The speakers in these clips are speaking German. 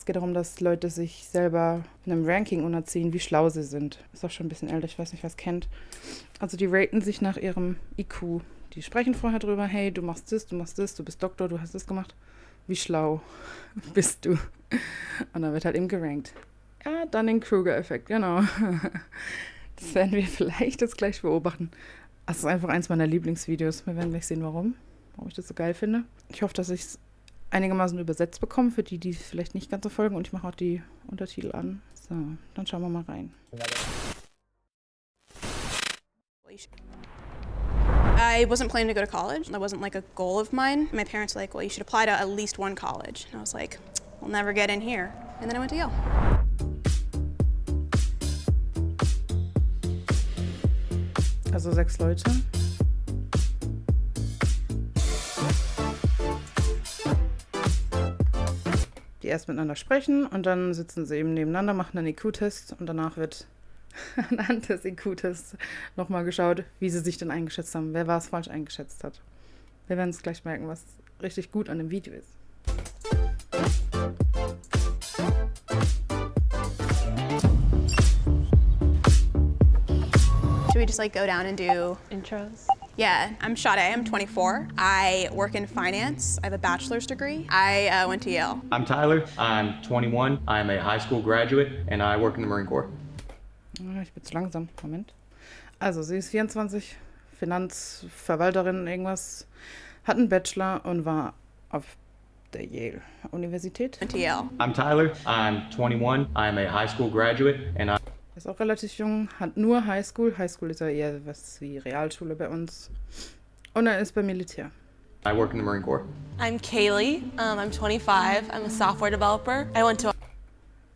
Es geht darum, dass Leute sich selber in einem Ranking unterziehen, wie schlau sie sind. Ist auch schon ein bisschen älter, ich weiß nicht, wer es kennt. Also die raten sich nach ihrem IQ. Die sprechen vorher drüber, hey, du machst das, du bist Doktor, du hast das gemacht. Wie schlau bist du? Und dann wird halt eben gerankt. Ja, Dunning-Kruger-Effekt, genau. Das werden wir vielleicht jetzt gleich beobachten. Das ist einfach eins meiner Lieblingsvideos. Wir werden gleich sehen, warum ich das so geil finde. Ich hoffe, dass ich es einigermaßen übersetzt bekomme, für die, die vielleicht nicht ganz so folgen. Und ich mache auch die Untertitel an. So, dann schauen wir mal rein. I wasn't planning to go to college. That wasn't like a goal of mine. My parents were like, well, you should apply to at least one college. And I was like, we'll never get in here. And then I went to Yale. Also 6 Leute. Die erst miteinander sprechen und dann sitzen sie eben nebeneinander, machen einen IQ-Test und danach wird anhand des IQ-Tests nochmal geschaut, wie sie sich denn eingeschätzt haben, wer es falsch eingeschätzt hat. Wir werden es gleich merken, was richtig gut an dem Video ist. Should we just like go down and do intros? Yeah, I'm Sade, I'm 24. I work in finance. I have a bachelor's degree. I went to Yale. I'm Tyler, I'm 21. I'm a high school graduate and I work in the Marine Corps. Ich bin zu langsam, Moment. Also sie ist 24, Finanzverwalterin, irgendwas, hat einen Bachelor und war auf der Yale-Universität. Went to Yale. I'm Tyler, I'm 21. I'm a high school graduate and I Ist auch relativ jung, hat nur Highschool. Highschool ist ja eher was wie Realschule bei uns. Und er ist beim Militär. I work in the Marine Corps. I'm Kaylee. I'm 25. I'm a software developer. I went to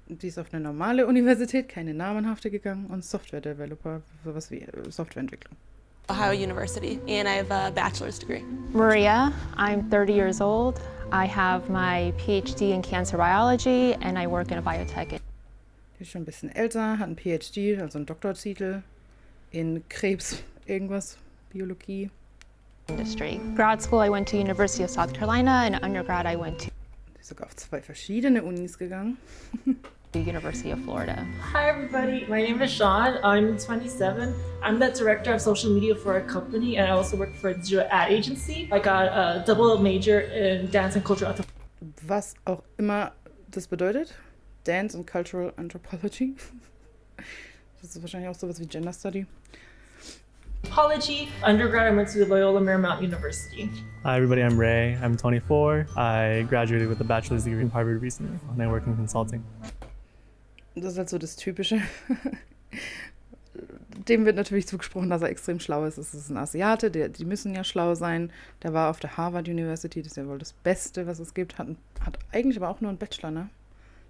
Die ist auf eine normale Universität, keine namenhafte gegangen und Software-Developer, sowas wie Softwareentwicklung. Ohio University, and I have a bachelor's degree. Maria, I'm 30 years old. I have my PhD in cancer biology and I work in a biotech. Die ist schon ein bisschen älter, hat einen PhD, also einen Doktortitel in Krebs, irgendwas, Biologie. Industry. Grad school, I went to University of South Carolina, and undergrad, I went to Die ist sogar auf 2 verschiedene Unis gegangen. the University of Florida. Hi everybody, my name is Sean. I'm 27. I'm the director of social media for a company and I also work for a digital ad agency. I got a double major in dance and cultural anthropology. Was auch immer das bedeutet. Dance and Cultural Anthropology. Das ist wahrscheinlich auch sowas wie Gender Study. Undergrad, I went to Loyola Marymount University. Hi everybody, I'm Ray. I'm 24. I graduated with a bachelor's degree from Harvard recently and I work in consulting. Das ist halt so das Typische. Dem wird natürlich zugesprochen, dass er extrem schlau ist. Es ist ein Asiate, die müssen ja schlau sein. Der war auf der Harvard University, das ist ja wohl das Beste, was es gibt. Hat eigentlich aber auch nur einen Bachelor, ne?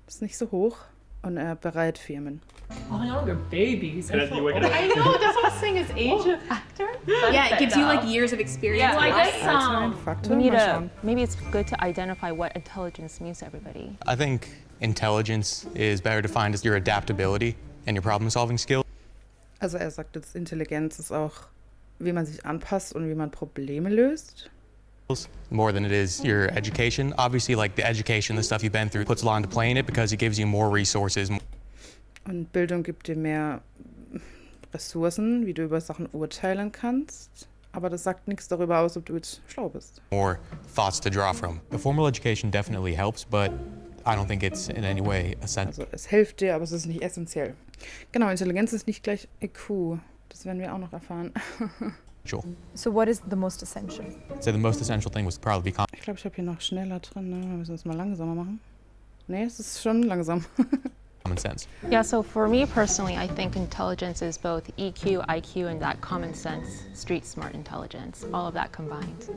Das ist nicht so hoch. Und er berät Firmen. Oh, younger babies. I know, that's what I was saying, is age a factor? Yeah, it gives you like years of experience. Yeah, I guess Also ein Faktor. We need Mal to, schauen. maybe it's good to identify what intelligence means to everybody. I think intelligence is better defined as your adaptability and your problem-solving skills. Also er sagt jetzt, Intelligenz ist auch, wie man sich anpasst und wie man Probleme löst. More than it is your education. Obviously, like the education, the stuff you've been through, puts a lot into play in it because it gives you more resources. Und Bildung gibt dir mehr Ressourcen, wie du über Sachen urteilen kannst. Aber das sagt nichts darüber aus, ob du jetzt schlau bist. More thoughts to draw from. The formal education definitely helps, but I don't think it's in any way essential. Also es hilft dir, aber es ist nicht essentiell. Genau, Intelligenz ist nicht gleich IQ. Das werden wir auch noch erfahren. So what is the most essential? So the most essential thing was probably be Ich glaube, ich habe hier noch schneller drin. Ne? Wir müssen es mal langsamer machen. Nee, es ist schon langsam. common sense. Yeah, so for me personally, I think intelligence is both EQ, IQ, and that common sense, street smart intelligence, all of that combined.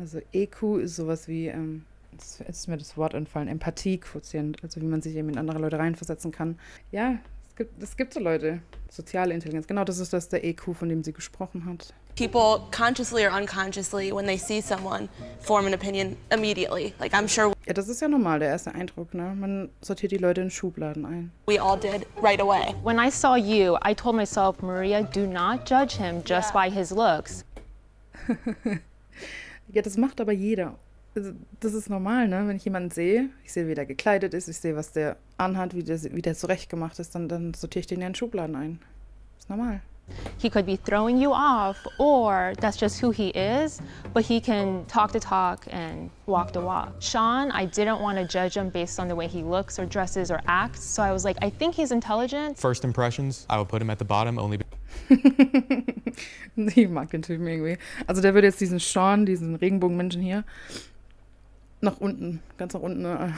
Also EQ ist sowas wie, jetzt ist mir das Wort entfallen, Empathiequotient, also wie man sich eben in andere Leute reinversetzen kann. Ja, es gibt so Leute, soziale Intelligenz, genau das ist der EQ, von dem sie gesprochen hat. People consciously or unconsciously, when they see someone, form an opinion immediately. Like I'm sure Ja, das ist ja normal, der erste Eindruck, ne? Man sortiert die Leute in Schubladen ein. we all did right away. When I saw you, I told myself, Maria, do not judge him just by his looks. Ja, das macht aber jeder. das ist normal, ne? Wenn ich jemanden sehe, ich sehe, wie der gekleidet ist, ich sehe, was der anhat, wie der zurechtgemacht ist, dann sortiere ich den ja in Schubladen ein. Ist normal. He could be throwing you off, or that's just who he is, but he can talk the talk and walk the walk. Sean, I didn't want to judge him based on the way he looks or dresses or acts, so I was like, I think he's intelligent. First impressions, I would put him at the bottom only. Ich mag den Typen irgendwie. Also der würde jetzt diesen Sean, diesen Regenbogenmenschen hier, nach unten, ganz nach unten,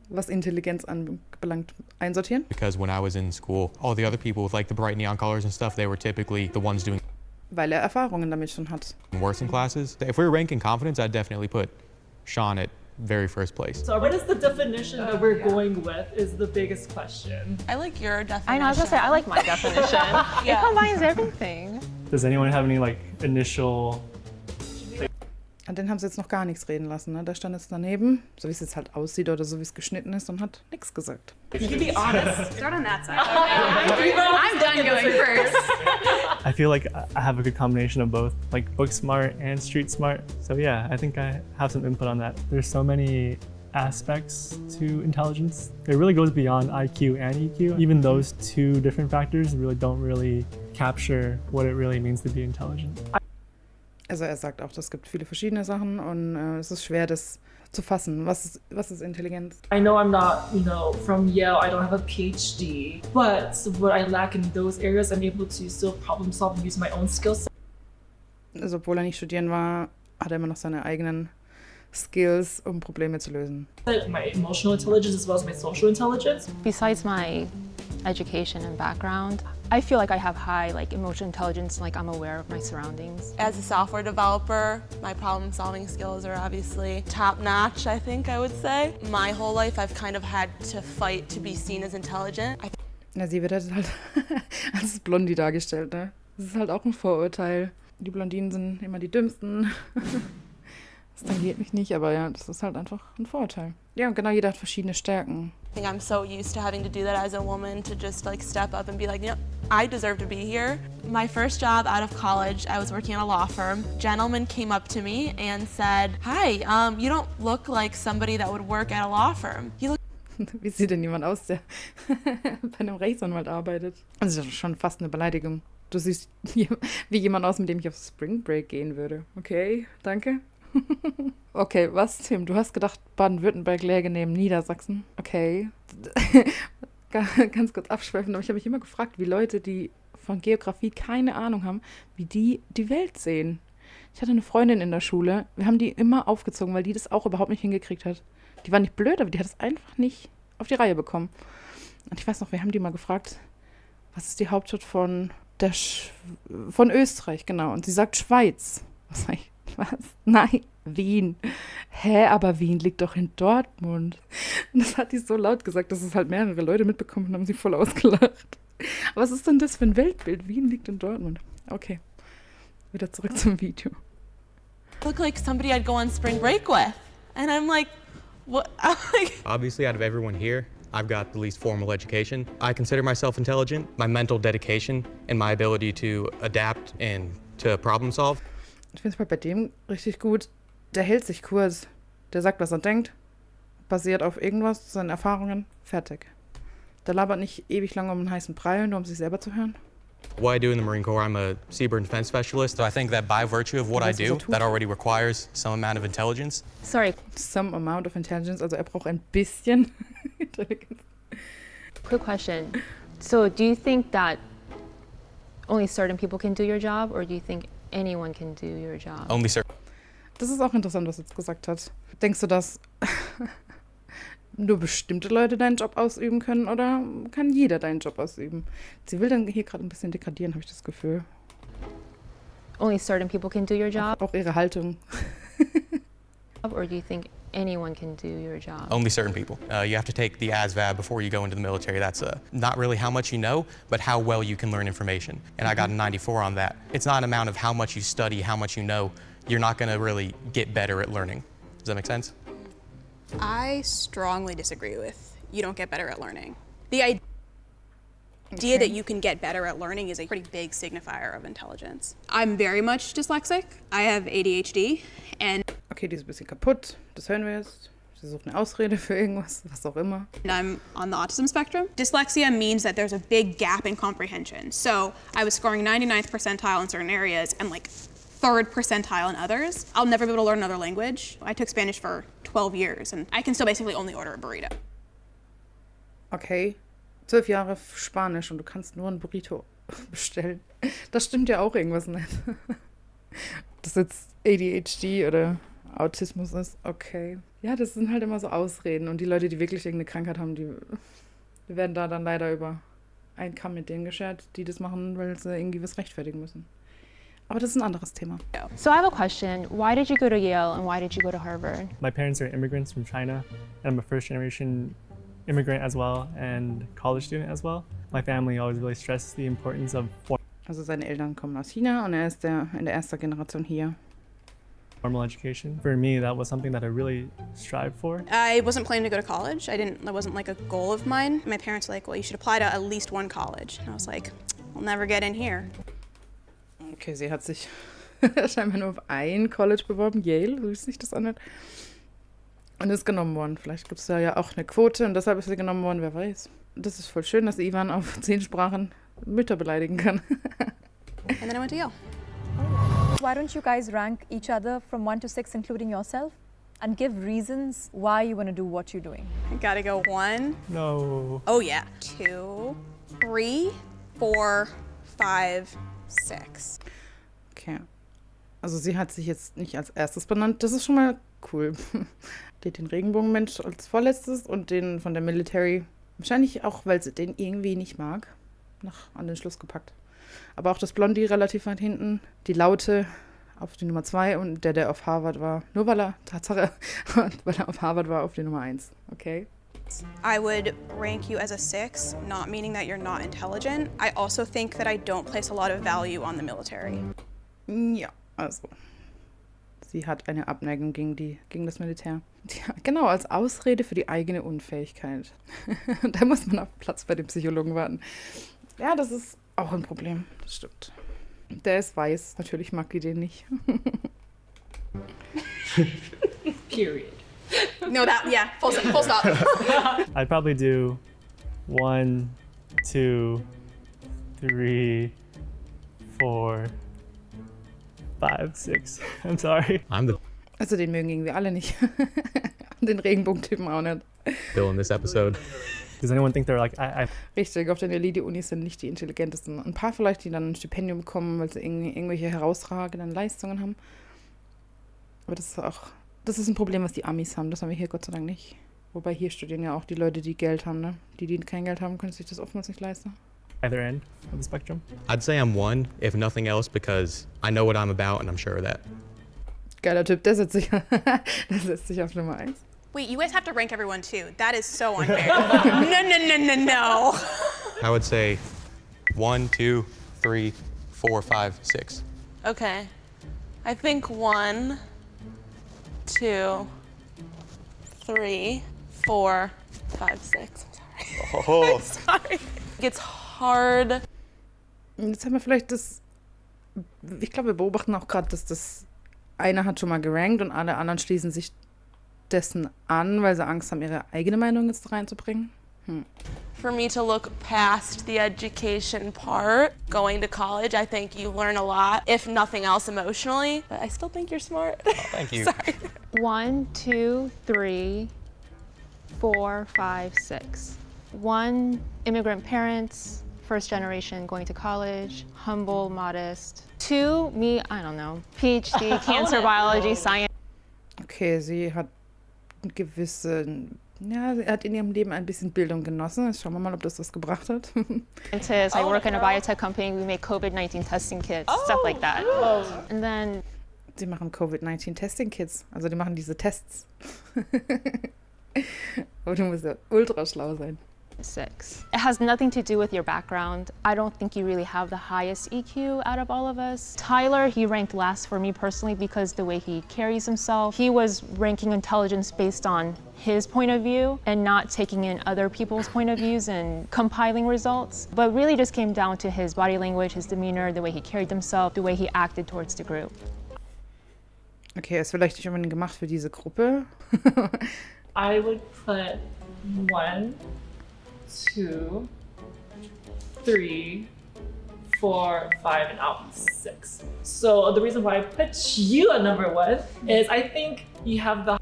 was Intelligenz anbelangt, einsortieren. Because when I was in school, all the other people with like the bright neon colors and stuff, they were typically the ones doing Weil er Erfahrungen damit schon hat. worse in classes. If we were ranking confidence, I'd definitely put Sean at very first place. So what is the definition that we're going with is the biggest question. I like your definition. I know, I was gonna say, I like my definition. It combines everything. Does anyone have any like initial? An den haben sie jetzt noch gar nichts reden lassen. Ne? Da stand jetzt daneben, so wie es jetzt halt aussieht oder so wie es geschnitten ist und hat nichts gesagt. You can be honest. Start on that side. I'm done going first. I feel like I have a good combination of both, like book smart and street smart. So yeah, I think I have some input on that. There's so many aspects to intelligence. It really goes beyond IQ and EQ. Even those two different factors don't really capture what it really means to be intelligent. Also er sagt auch, es gibt viele verschiedene Sachen und es ist schwer, das zu fassen. Was ist Intelligenz? I know I'm not, from Yale, I don't have a PhD, but what I lack in those areas, I'm able to still problem solve and use my own skills. Also obwohl er nicht studieren war, hat er immer noch seine eigenen Skills, um Probleme zu lösen. My emotional intelligence as well as my social intelligence. Besides my education and background, I feel like I have high emotional intelligence, like I'm aware of my surroundings. As a software developer, my problem-solving skills are obviously top-notch, I think I would say. My whole life, I've kind of had to fight to be seen as intelligent. Ja, sie wird halt als Blondie dargestellt, ne? Das ist halt auch ein Vorurteil. Die Blondinen sind immer die dümmsten. Das tangiert mich nicht, aber ja, das ist halt einfach ein Vorurteil. Ja, und genau, jeder hat verschiedene Stärken. I think I'm so used to having to do that as a woman, to just step up and be like, I deserve to be here. My first job out of college, I was working at a law firm. A gentleman came up to me and said, hi, you don't look like somebody that would work at a law firm. You look Wie sieht denn jemand aus, der bei einem Rechtsanwalt arbeitet? Also das ist schon fast eine Beleidigung. Du siehst wie jemand aus, mit dem ich auf Spring Break gehen würde. Okay, danke. Okay, was, Tim? Du hast gedacht, Baden-Württemberg läge neben Niedersachsen? Okay. Ganz kurz abschweifen, aber ich habe mich immer gefragt, wie Leute, die von Geografie keine Ahnung haben, wie die Welt sehen. Ich hatte eine Freundin in der Schule, wir haben die immer aufgezogen, weil die das auch überhaupt nicht hingekriegt hat. Die war nicht blöd, aber die hat es einfach nicht auf die Reihe bekommen. Und ich weiß noch, wir haben die mal gefragt, was ist die Hauptstadt von Österreich, genau. Und sie sagt Schweiz. Was sag ich? Was? Nein, Wien. Hä, aber Wien liegt doch in Dortmund. Und das hat die so laut gesagt, dass es halt mehrere Leute mitbekommen und haben sie voll ausgelacht. Aber was ist denn das für ein Weltbild? Wien liegt in Dortmund. Okay, wieder zurück zum Video. look like somebody I'd go on spring break with. And I'm like, what? Obviously, out of everyone here, I've got the least formal education. I consider myself intelligent. My mental dedication and my ability to adapt and to problem solve. Ich finde es bei dem richtig gut. Der hält sich kurz. Der sagt, was er denkt. Basiert auf irgendwas, seinen Erfahrungen. Fertig. Der labert nicht ewig lange um einen heißen Brei, nur um sich selber zu hören. What I do in the Marine Corps, I'm a cyber and defense specialist. So I think that by virtue of what I do, that already requires some amount of intelligence. Sorry. Some amount of intelligence, also er braucht ein bisschen Intelligenz. Quick question. So do you think that only certain people can do your job, or do you think anyone can do your job? Only certain. Das ist auch interessant, was er jetzt gesagt hat. Denkst du, dass nur bestimmte Leute deinen Job ausüben können, oder kann jeder deinen Job ausüben? Sie will dann hier gerade ein bisschen degradieren, habe ich das Gefühl. Only certain people can do your job? Auch ihre Haltung. Or do you think anyone can do your job? Only certain people. You have to take the ASVAB before you go into the military. That's not really how much you know, but how well you can learn information. And I got a 94 on that. It's not an amount of how much you study, how much you know. You're not going to really get better at learning. Does that make sense? I strongly disagree with you don't get better at learning. The idea that you can get better at learning is a pretty big signifier of intelligence. I'm very much dyslexic. I have ADHD, and Okay, die ist ein bisschen kaputt, das hören wir jetzt. Sie sucht eine Ausrede für irgendwas, was auch immer. I'm on the autism spectrum. Dyslexia means that there's a big gap in comprehension. So I was scoring 99th percentile in certain areas and like 3rd percentile in others. I'll never be able to learn another language. I took Spanish for 12 years and I can still basically only order a burrito. Okay, 12 Jahre Spanisch und du kannst nur ein Burrito bestellen. Das stimmt ja auch irgendwas nicht. Ob das jetzt ADHD oder Autismus ist, okay. Ja, das sind halt immer so Ausreden. Und die Leute, die wirklich irgendeine Krankheit haben, die werden da dann leider über einen Kamm mit denen geschert, die das machen, weil sie irgendwie was rechtfertigen müssen. Aber das ist ein anderes Thema. So I have a question. Why did you go to Yale and why did you go to Harvard? My parents are immigrants from China, and I'm a first-generation immigrant as well and college student as well. My family always really stressed the importance of Also seine Eltern kommen aus China und er ist in der ersten Generation hier. formal education. For me, that was something that I really strived for. I wasn't planning to go to college. That wasn't like a goal of mine. My parents were like, well, you should apply to at least one college. And I was like, I'll never get in here. Okay, sie hat sich scheinbar nur auf ein College beworben, Yale, so wie sich das anhört. Und ist genommen worden. Vielleicht gibt es da ja auch eine Quote und deshalb ist sie genommen worden, wer weiß. Das ist voll schön, dass Ivan auf 10 Sprachen Mütter beleidigen kann. And then I went to Yale. Why don't you guys rank each other from 1 to 6, including yourself, and give reasons why you want to do what you're doing? I gotta go 1. No. Oh yeah. 2, 3, 4, 5, 6. Okay. Also sie hat sich jetzt nicht als erstes benannt. Das ist schon mal cool. Die hat den Regenbogenmensch als vorletztes und den von der Military. Wahrscheinlich auch, weil sie den irgendwie nicht mag. An den Schluss gepackt. Aber auch das Blondie relativ weit hinten. Die Laute auf die Nummer 2 und der auf Harvard war. Nur weil er auf Harvard war, auf die Nummer 1. Okay. I would rank you as a 6, not meaning that you're not intelligent. I also think that I don't place a lot of value on the military. Ja, also. Sie hat eine Abneigung gegen das Militär. Ja, genau, als Ausrede für die eigene Unfähigkeit. Da muss man auf Platz bei dem Psychologen warten. Ja, das ist auch ein Problem, das stimmt. Der ist weiß, natürlich mag die den nicht. Period. No, full stop. I'd probably do 1, 2, 3, 4, 5, 6. I'm sorry. Also den mögen irgendwie alle nicht. Den Regenbogentypen auch nicht. Bill in this episode. Does anyone think they're like, Richtig, auf den Elite-Unis sind nicht die intelligentesten. Ein paar vielleicht, die dann ein Stipendium bekommen, weil sie irgendwelche herausragenden Leistungen haben. Aber das ist ein Problem, was die Amis haben. Das haben wir hier Gott sei Dank nicht. Wobei hier studieren ja auch die Leute, die Geld haben, ne? Die kein Geld haben, können sich das oftmals nicht leisten. either end of the spectrum? I'd say I'm 1, if nothing else, because I know what I'm about and I'm sure of that. Geiler Typ, der setzt sich auf Nummer 1. Wait, you guys have to rank everyone too. That is so unfair. No. I would say 1, 2, 3, 4, 5, 6. Okay. I think 1, 2, 3, 4, 5, 6. Oh. Sorry. It's hard. Jetzt haben wir vielleicht ich glaube, wir beobachten auch gerade, dass das eine hat schon mal gerankt und alle anderen schließen sich dessen an, weil sie Angst haben, ihre eigene Meinung jetzt reinzubringen. For me to look past the education part, going to college, I think you learn a lot, if nothing else emotionally, but I still think you're smart. Oh, thank you. Sorry. 1, 2, 3, 4, 5, 6. 1, immigrant parents, first generation going to college, humble, modest. 2, me, I don't know, PhD, cancer biology, science. Okay, sie hat sie hat in ihrem Leben ein bisschen Bildung genossen. Jetzt schauen wir mal, ob das was gebracht hat. I work in a biotech company, we make COVID-19 testing kits, stuff like that. And then Sie machen COVID-19 Testing Kits, also die machen diese Tests. Aber du musst ja ultra schlau sein. 6. It has nothing to do with your background. I don't think you really have the highest EQ out of all of us. Tyler, he ranked last for me personally because the way he carries himself. He was ranking intelligence based on his point of view and not taking in other people's point of views and compiling results, but really just came down to his body language, his demeanor, the way he carried himself, the way he acted towards the group. Okay, ist vielleicht nicht unbedingt gemacht für diese Gruppe. I would put 1, 2, 3, 4, 5, and out 6. So the reason why I put you at number 1 is I think you have the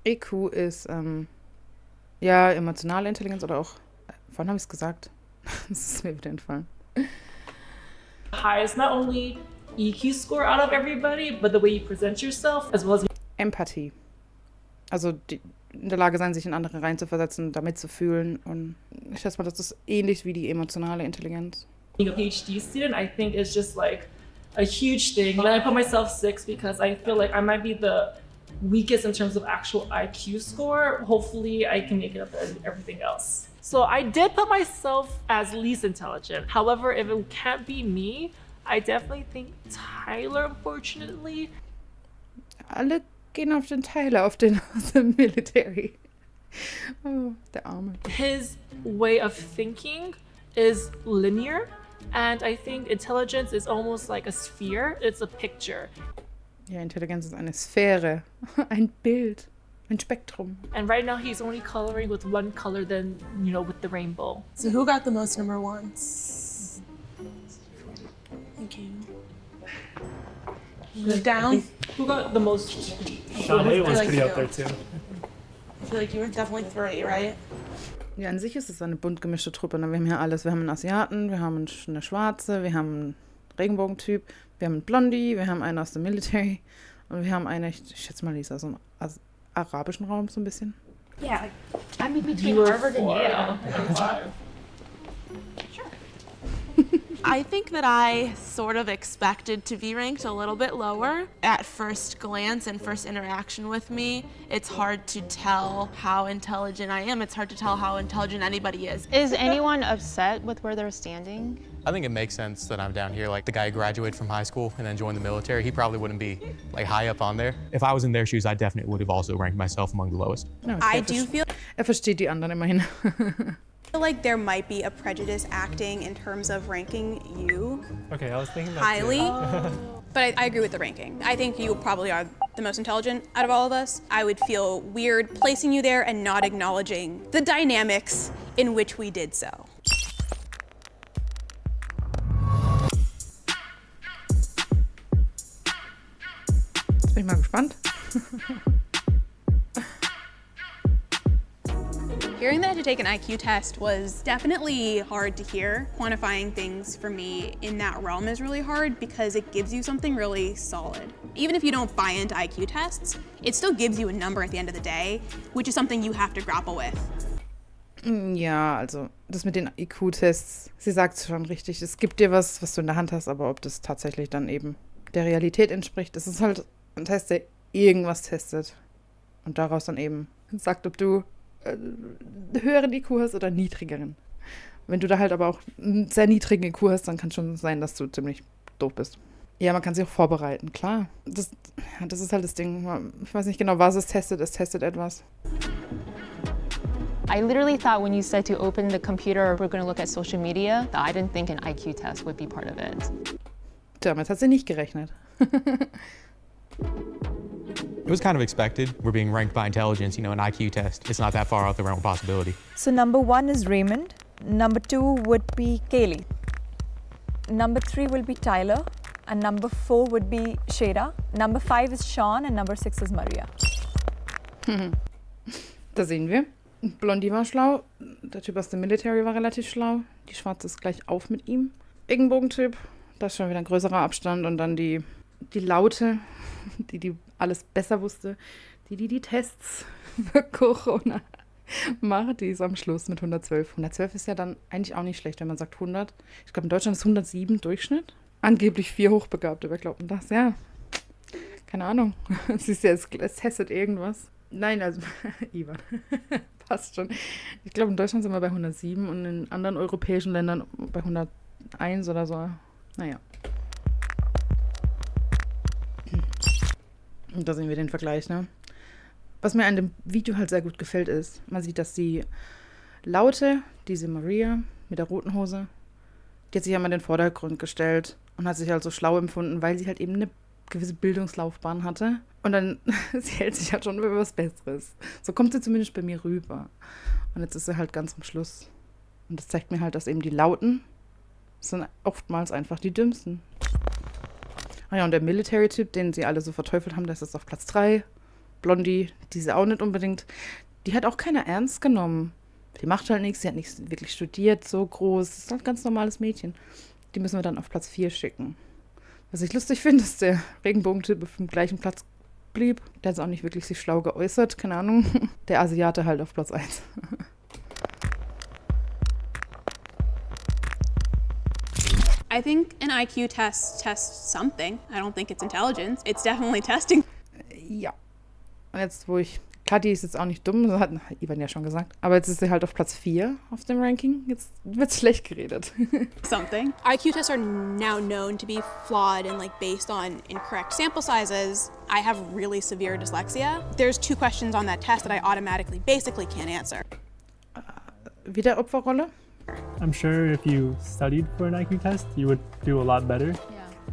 EQ ist, ja, emotionale Intelligenz oder auch, wann habe ich es gesagt? Das ist mir wieder entfallen. highest, not only EQ score out of everybody, but the way you present yourself, as well as Empathie. Also in der Lage sein, sich in andere reinzuversetzen, damit zu fühlen. Und ich schätze mal, das ist ähnlich wie die emotionale Intelligenz. being a PhD student, I think is just like a huge thing. And I put myself 6 because I feel like I might be the weakest in terms of actual IQ score. Hopefully I can make it up as everything else. So I did put myself as least intelligent. However, if it can't be me, I definitely think Tyler, unfortunately. Alle gehen auf den Tyler, auf den aus dem Military. Oh, der Arme. His way of thinking is linear, and I think intelligence is almost like a sphere. It's a picture. Ja, Intelligenz ist eine Sphäre, ein Bild, ein Spektrum. And right now he's only coloring with one color than, with the rainbow. So who got the most number 1s? Thank you. Move down. Who got the most? Sean A was like pretty you. up there too. I feel like you were definitely 3, right? Ja, an sich ist es eine bunt gemischte Truppe. Ne? Wir haben hier alles. Wir haben einen Asiaten, wir haben eine Schwarze, wir haben einen Regenbogentyp, wir haben einen Blondie, wir haben einen aus dem Military und wir haben eine, ich schätze mal, die ist aus dem arabischen Raum so ein bisschen. Yeah, I'm in between You were Harvard and 4 Yale. out of 5. I think that I sort of expected to be ranked a little bit lower. At first glance and first interaction with me, it's hard to tell how intelligent I am. It's hard to tell how intelligent anybody is. Is anyone upset with where they're standing? I think it makes sense that I'm down here. Like the guy who graduated from high school and then joined the military, he probably wouldn't be like high up on there. If I was in their shoes, I definitely would have also ranked myself among the lowest. Ja, okay, I do feel versteht die anderen immerhin. like there might be a prejudice acting in terms of ranking you Okay, I was thinking that highly. too. But I agree with the ranking. I think you probably are the most intelligent out of all of us. I would feel weird placing you there and not acknowledging the dynamics in which we did so. Jetzt bin ich mal gespannt. Hearing that I had to take an IQ test was definitely hard to hear. Quantifying things for me in that realm is really hard because it gives you something really solid. Even if you don't buy into IQ tests, it still gives you a number at the end of the day, which is something you have to grapple with. Ja, also das mit den IQ-Tests, sie sagt es schon richtig. Es gibt dir was du in der Hand hast, aber ob das tatsächlich dann eben der Realität entspricht, das ist halt ein Test, der irgendwas testet. Und daraus dann eben sagt, ob du höheren IQ hast oder niedrigeren. Wenn du da halt aber auch einen sehr niedrigen IQ hast, dann kann es schon sein, dass du ziemlich doof bist. Ja, man kann sich auch vorbereiten, klar. Das ist halt das Ding. Ich weiß nicht genau, was es testet etwas. I literally thought when you said to open the computer, we're going to look at social media, that I didn't think an IQ test would be part of it. Damit hat sie nicht gerechnet. It was kind of expected. We're being ranked by intelligence, an IQ test. It's not that far out the realm of possibility. So number 1 is Raymond. Number 2 would be Kaylee. Number 3 will be Tyler. And number 4 would be Shada. Number 5 is Sean and number 6 is Maria. Da sehen wir. Blondie war schlau. Der Typ aus dem Military war relativ schlau. Die Schwarze ist gleich auf mit ihm. Regenbogentyp. Da ist schon wieder ein größerer Abstand. Und dann die Laute, die alles besser wusste, die Tests für Corona macht, die ist am Schluss mit 112. 112 ist ja dann eigentlich auch nicht schlecht, wenn man sagt 100. Ich glaube, in Deutschland ist 107 Durchschnitt. Angeblich 4 Hochbegabte, wer glaubt denn das? Ja, keine Ahnung. Siehst du, es testet irgendwas. Nein, also, Ivan, passt schon. Ich glaube, in Deutschland sind wir bei 107 und in anderen europäischen Ländern bei 101 oder so. Naja. Und da sehen wir den Vergleich, ne? Was mir an dem Video halt sehr gut gefällt ist, man sieht, dass die Laute, diese Maria mit der roten Hose, die hat sich ja mal in den Vordergrund gestellt und hat sich halt so schlau empfunden, weil sie halt eben eine gewisse Bildungslaufbahn hatte. Und dann, sie hält sich halt schon über was Besseres. So kommt sie zumindest bei mir rüber. Und jetzt ist sie halt ganz am Schluss. Und das zeigt mir halt, dass eben die Lauten sind oftmals einfach die dümmsten. Ah ja, und der Military-Typ, den sie alle so verteufelt haben, der ist jetzt auf Platz 3. Blondie, diese auch nicht unbedingt. Die hat auch keiner ernst genommen. Die macht halt nichts, sie hat nichts wirklich studiert, so groß. Das ist halt ein ganz normales Mädchen. Die müssen wir dann auf Platz 4 schicken. Was ich lustig finde, ist der Regenbogentyp auf dem gleichen Platz blieb. Der hat auch nicht wirklich sich schlau geäußert, keine Ahnung. Der Asiate halt auf Platz 1. I think an IQ test tests something. I don't think it's intelligence. It's definitely testing. Ja. Und jetzt, wo ich... Klar, die ist jetzt auch nicht dumm, das hat Ivan ja schon gesagt. Aber jetzt ist sie halt auf Platz 4 auf dem Ranking. Jetzt wird's schlecht geredet. Something. IQ tests are now known to be flawed and like based on incorrect sample sizes. I have really severe dyslexia. There's 2 questions on that test that I automatically basically can't answer. Wieder Opferrolle? I'm sure if you studied for an IQ test, you would do a lot better.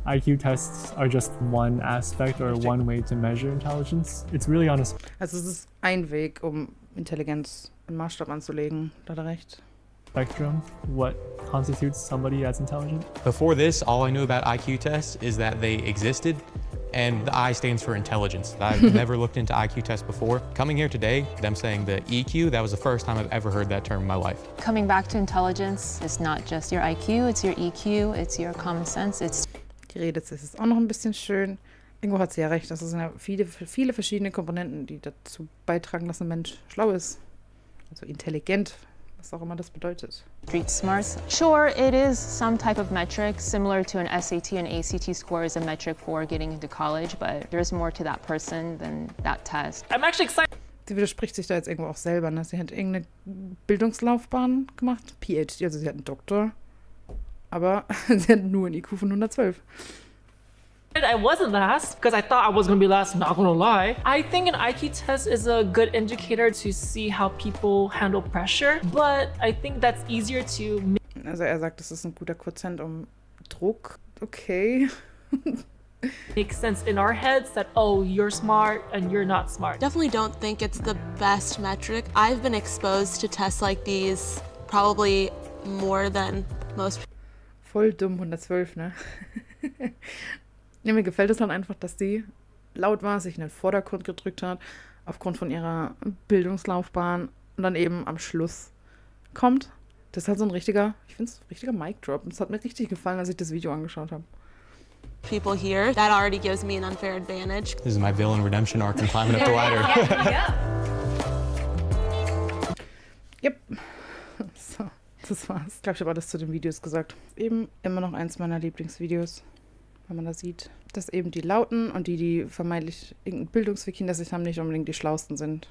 IQ tests are just one aspect or one way to measure intelligence. It's really on a Also es ist ein Weg, um Intelligenz im Maßstab anzulegen. Da hat er recht. spectrum. What constitutes somebody as intelligent? Before this, all I knew about IQ tests is that they existed, and the I stands for intelligence. I've never looked into IQ tests before. Coming here today, them saying the EQ, that was the first time I've ever heard that term in my life. Coming back to intelligence, it's not just your IQ, it's your EQ, it's your common sense, it's... Die Redezeit ist auch noch ein bisschen schön. Irgendwo hat sie ja recht, das sind ja viele verschiedene Komponenten, die dazu beitragen, dass ein Mensch schlau ist. Also intelligent, was auch immer das bedeutet. Street smarts. Sure, it is some type of metric, similar to an SAT and ACT score is a metric for getting into college, but there's more to that person than that test. I'm actually excited. Sie widerspricht sich da jetzt irgendwo auch selber, ne? Sie hat irgendeine Bildungslaufbahn gemacht, PhD, also sie hat einen Doktor, aber sie hat nur ein IQ von 112. I wasn't last because I thought I was going to be last, not going to lie. I think an IQ test is a good indicator to see how people handle pressure, but I think that's easier to... Also er sagt, das ist ein guter Quotient um Druck. Okay. Makes sense in our heads that, oh, you're smart and you're not smart. Definitely don't think it's the best metric. I've been exposed to tests like these probably more than most. Voll dumm, 112, ne? Ja, mir gefällt es dann einfach, dass sie laut war, sich in den Vordergrund gedrückt hat, aufgrund von ihrer Bildungslaufbahn und dann eben am Schluss kommt. Das ist halt so ein richtiger, ich finde es ein richtiger Mic-Drop. Und es hat mir richtig gefallen, als ich das Video angeschaut habe. People here, that already gives me an unfair advantage. This is my villain redemption arc. I'm climbing up the ladder. Yep. So, das war's. Ich glaube, ich habe alles zu den Videos gesagt. Eben immer noch eins meiner Lieblingsvideos, wenn man da sieht, dass eben die Lauten und die vermeintlich irgendeinen Bildungsweg hinter sich haben, nicht unbedingt die Schlausten sind.